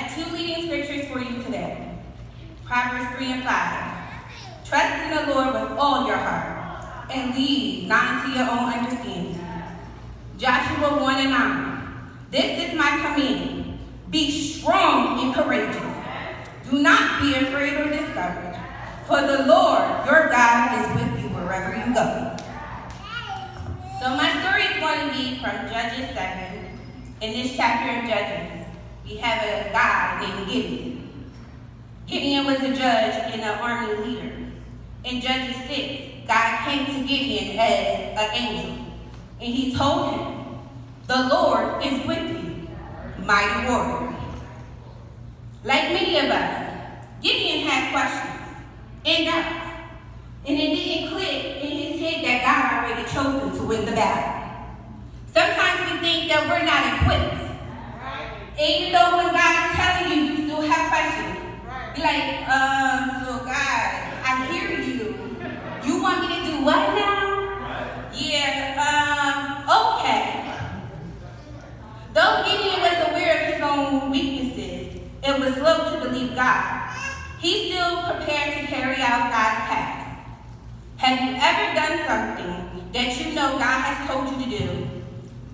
have two leading scriptures for you today. Proverbs 3 and 5. Trust in the Lord with all your heart, and lean not to your own understanding. Joshua 1 and 9. This is my command. Be strong and courageous. Do not be afraid or discouraged, for the Lord your God is with you wherever you go. So my story is going to be from Judges 7. In this chapter of Judges, we have a guy named Gideon. Gideon was a judge and an army leader. In Judges 6, God came to Gideon as an angel, and he told him, "The Lord is with you, mighty warrior." Like many of us, Gideon had questions and doubts, and it didn't click in his head that God already chose him to win the battle. Sometimes we think that we're not equipped. Even though when God is telling you, you still have questions. Be like, so God, I hear you. You want me to do what now? Yeah, okay. Though Gideon was aware of his own weaknesses and was slow to believe God, he still prepared to carry out God's task. Have you ever done something that you know God has told you to do,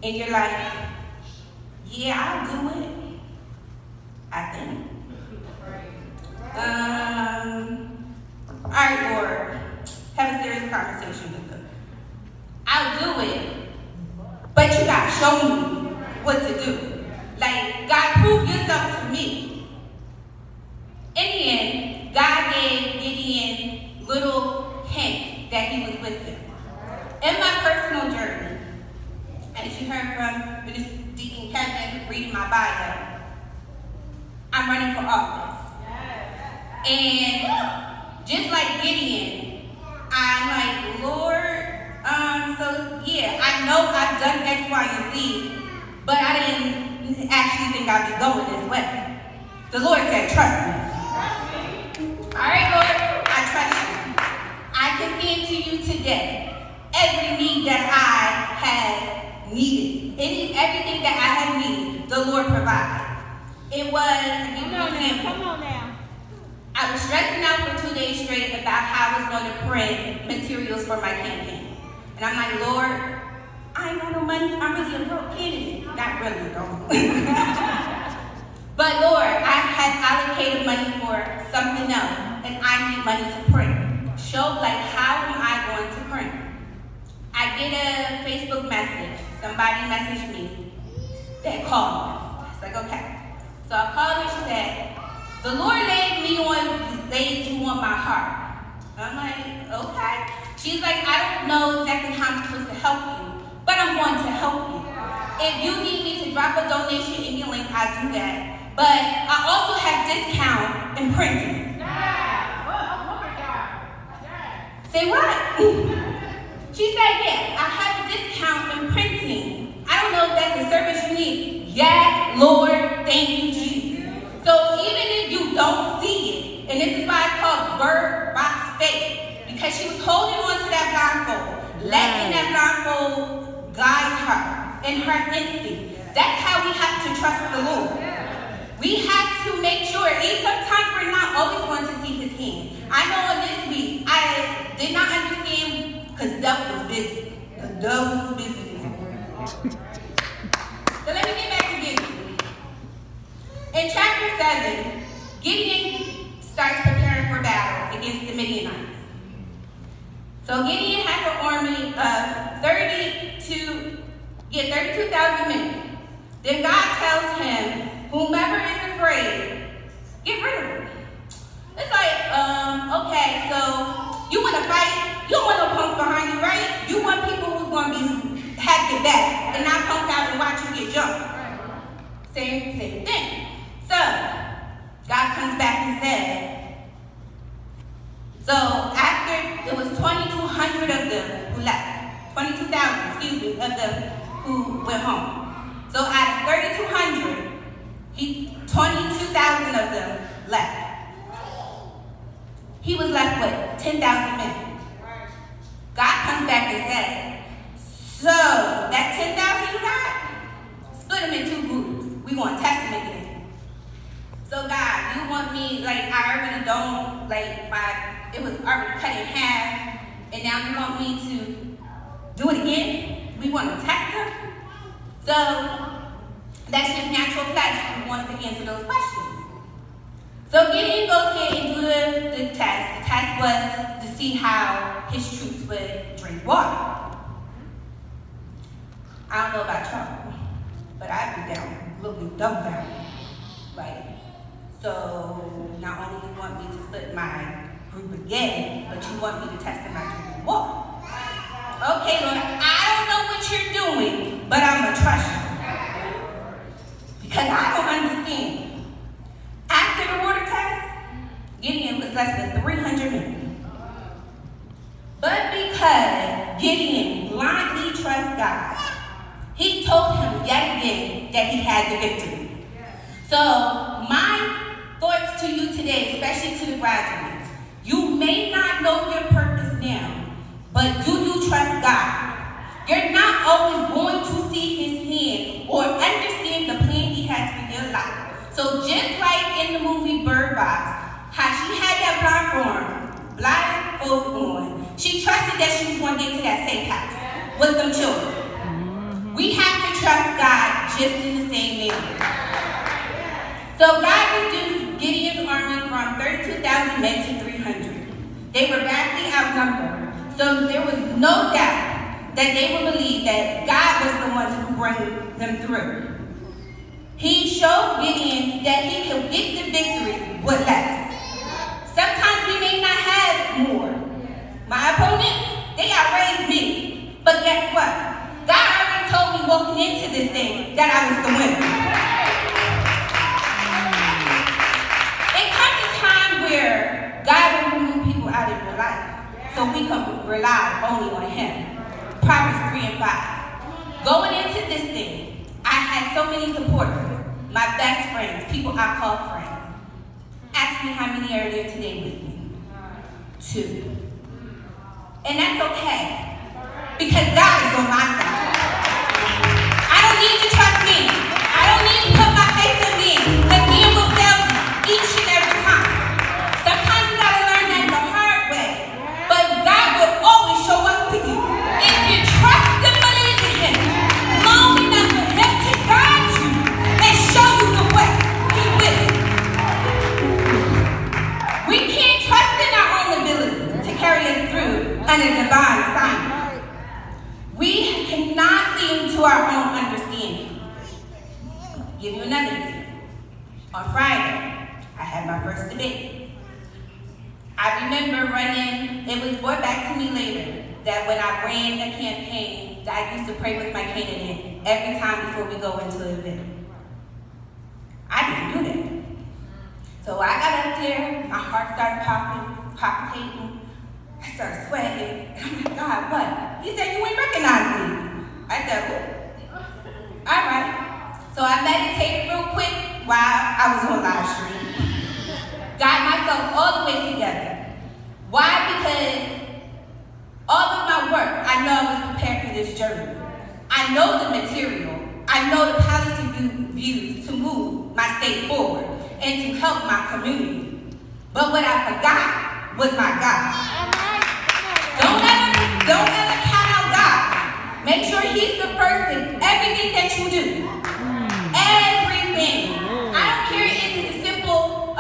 and you're like, yeah, I'll do it, I think. All right, Lord, have a serious conversation with them. I'll do it, but you gotta show me what to do. Like, God, prove yourself to me. In the end, God gave Gideon little hints that he was with him. In my personal journey, as you heard from Minister Deacon Kevin reading my bio, I'm running for office. And just like Gideon, I'm like, Lord, so yeah, I know I've done X, Y, and Z, but I didn't actually think I'd be going this way. The Lord said, trust me. All right, Lord, I trust you. I can stand to you today. Every need that I had needed, everything that I had needed, the Lord provided. It was, Come on now. I was stressing out for 2 days straight about how I was going to print materials for my campaign. And I'm like, Lord, I ain't got no money. I'm really a broke candidate. Not really, though. But Lord, I had allocated money for something else, and I need money to print. Show, like, how am I going to print? I get a Facebook message. Somebody messaged me that called me. I was like, okay. So I called her, she said, the Lord laid you on my heart. I'm like, okay. She's like, I don't know exactly how I'm supposed to help you, but I'm going to help you. If you need me to drop a donation in your link, I do that. But I also have discount in printing. Say what? She said, yeah, I have a discount in printing. I don't know if that's a service you need. Yes, Lord, thank you, Jesus. So even if you don't see it, and this is why it's called bird box faith, because she was holding on to that blindfold, letting that blindfold guide her in her instinct. That's how we have to trust the Lord. We have to make sure, even sometimes we're not always going to see his hand. I know in this week, I did not understand because the devil was busy. The devil was busy this morning. So let me get back to Gideon. In chapter 7, Gideon starts preparing for battle against the Midianites. So Gideon has an army of 32,000 men. Then God tells him, whomever is afraid, get rid of him. It's like, okay, so you want to fight? You don't want no punks behind you, right? You want people who's going to have your back and not punk out and watch you get jumped. Same thing. So, God comes back and said, so after, it was 2,200 of them who left. 22,000, of them who went home. So out of 3,200, 22,000 of them left. He was left with 10,000 men. God comes back and says, so that 10,000 you got, split them in two groups. We're going to test them again. So me, like, I already don't, like, it was already cut in half, and now you want me to do it again? We want to test them? So, that's just natural flesh who wants to answer those questions. So Gideon goes ahead and do the test. The test was to see how his troops would drink water. I don't know about y'all, but I'd be down, looking dumbfounded. Like, so not only you want me to split my group again, but you want me to test my drinking water. Okay, Lord, I don't know what you're doing, but I'm going to trust you. Because I don't understand. After the water test, Gideon was less than 300 men. But because Gideon blindly trusts God, he told him yet again that he had the victory. So my thoughts to you today, especially to the graduates, you may not know your purpose now, but do you trust God? You're not always going to see his hand or understand the plan he has for your life. So just like in the movie Bird Box, how she had that blindfold on, she trusted that she was going to get to that safe house with them children. We have to trust God just in the same manner. So God reduced Gideon's army from 32,000 men to 300. They were vastly outnumbered, so there was no doubt that they would believe that God was the one who bring them through. He showed Gideon that he could get the victory with less. Sometimes we may not have more. My opponents, they outraised me. But guess what? God already told me walking into this thing that I was the winner. It comes a time where God will remove people out of your life so we can rely only on him. Proverbs 3 and 5. Going into this thing, I had so many supporters, my best friends, people I call friends. Ask me how many are there today with me. 2. And that's okay, because God is on my side. I don't need to trust me. I don't need to put my faith in me, because me will fail me each and every time. Sometimes you gotta learn that the hard way, but God will always show up for you. If you trust and believe in him long enough for him to guide you and show you the way, he will. We can't trust in our own ability to carry us through on a divine assignment. We cannot lean to our own understanding. I'll give you another example. On Friday, I had my first debate. I remember running, it was brought back to me later, that when I ran a campaign, that I used to pray with my candidate every time before we go into an event. I didn't do that. So I got up there, my heart started palpitating, I started sweating, and I'm like, God, what? He said, you ain't recognize me. I said, well, all right. So I meditated real quick while I was on live stream. Got myself all the way together. Why? Because all of my work, I know I was prepared for this journey. I know the material. I know the policy views to move my state forward and to help my community. But what I forgot was my God. Don't ever count out God. Make sure he's the first in everything that you do. Everything. I don't care if it's a simple,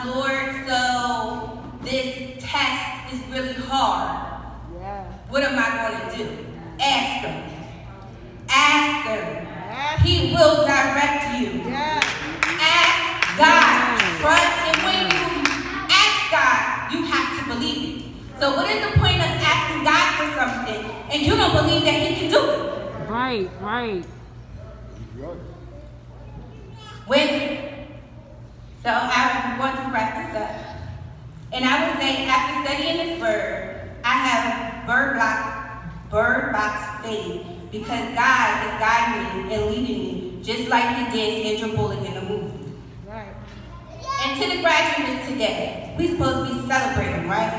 Lord, so this test is really hard. What am I going to do? Ask him. Ask him. He will direct you. Ask God. Trust. And when you ask God, you have to believe it. So what is the point of asking God for something and you don't believe that he can do it? Right. So I want to wrap this up. And I would say after studying this word, I have bird box faith because God is guiding me and leading me just like he did Sandra Bullock in the movie. Right. And to the graduates today, we're supposed to be celebrating, right?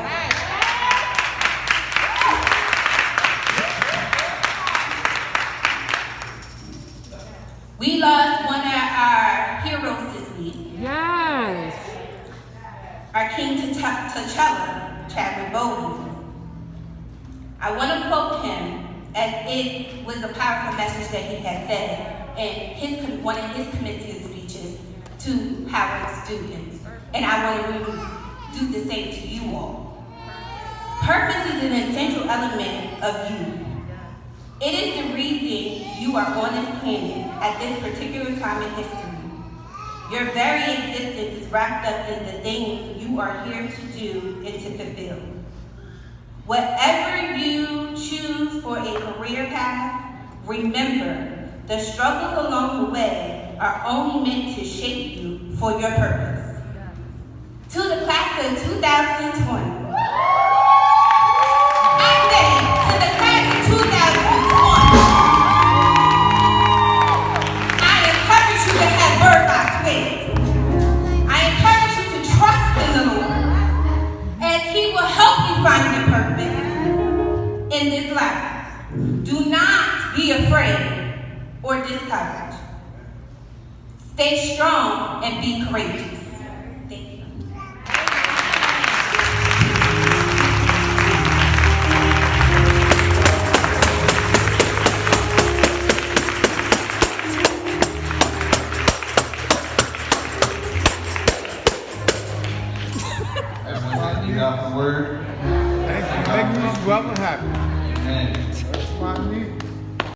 We lost one of our heroes this week. Yes. our King T'Challa, Chadwick Boseman. I want to quote him as it was a powerful message that he had said in one of his commencement speeches to Howard students. And I want to do the same to you all. Purpose is an essential element of you. It is the reason you are on this planet at this particular time in history. Your very existence is wrapped up in the things you are here to do and to fulfill. Whatever you choose for a career path, remember the struggles along the way are only meant to shape you for your purpose. To the class of 2020, I say to the class of 2020, I encourage you to have birth by faith. I encourage you to trust in the Lord as He will help you find your purpose in this life. Do not be afraid or discouraged. Stay strong and be courageous. Thank you. You got the word. Thank you. Make me well and happy. Amen. That's what I need.